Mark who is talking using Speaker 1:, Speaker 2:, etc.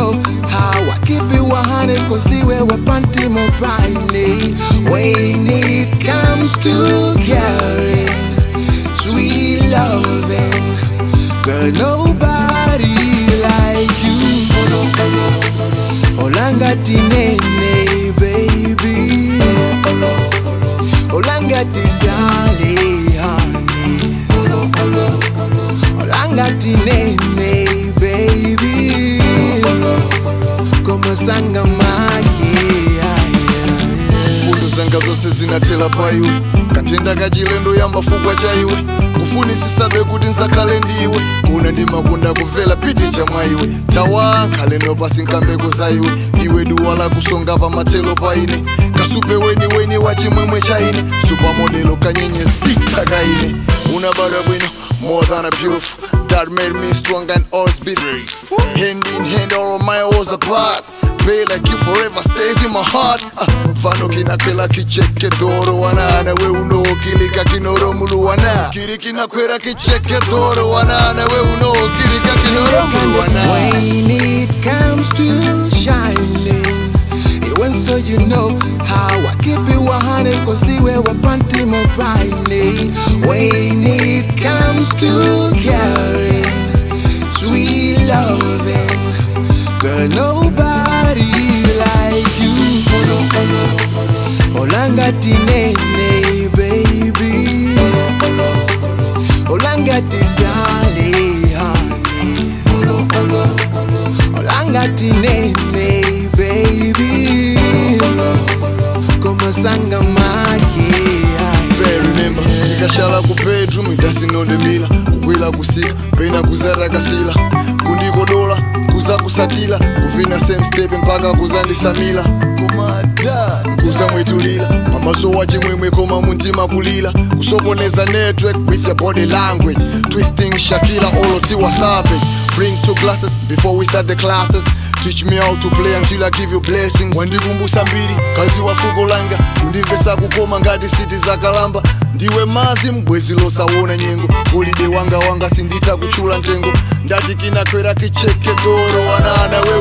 Speaker 1: know how I keep it 100, cause the way we're panty more briny. When it comes to caring, sweet loving, girl, nobody like you. Olanga tinene, baby. Olanga tisale, honey. Olanga tinene, baby. Como sanga maki.
Speaker 2: Fundo zanga zose zinatela paiwe, kantenda kachilendo yamba fukwa chaiwe. Kufuni sisabe kuti nzakale ndiwe, kuna ndimakunda kuvela piti chamwaiwe. Tawa kaleno pasi nkambeko zaiwe, iwe duwa la kusonga pa matelo paine. Kasupe weni wachimwemwe chaine, supermodelo kanyenye stick takaine. Unabada bwino, more than a beautiful, that made me strong and always beat. Hand in hand, all of my walls apart. Pay like you forever stays in my heart. Fano kina kwela kicheke doro wana we uno kilika kinoro mulu wana. Kiri kina kwela kicheke doro wana we uno kilika kinoro mulu wana.
Speaker 1: When it comes to shining, it went so you know how I keep it 100, cause the way we're panty more briny. When it comes to caring, sweet loving, girl, nobody like you. Olanga tinene, baby. Olanga tisale, honey. Olanga tinene, baby. Como sanga maki.
Speaker 2: Remember, tikashala ku bedroom itasinonde mila, kukwila kusika pena kuzara kasila, kundikodola kuza kusatila, kuvina same step mpaka kuzandisamila. Kumata kuza mwetulila, mamaso wache mwemwe koma muntima kulila. Kusokoneza network with your body language, twisting Shakira olotiwa savage. Bring 2 glasses before we start the classes. Teach me how to play until I give you blessings. Wandikumbusa mbiri, kazi wa fuko langa. Kundimvesa kukoma ngati city za kalamba. Ndiwe mazi mbwezi losa wona nyengo. Holiday wanga sindita kuchula ntengo. Ndati kina kwera kicheke doro wana we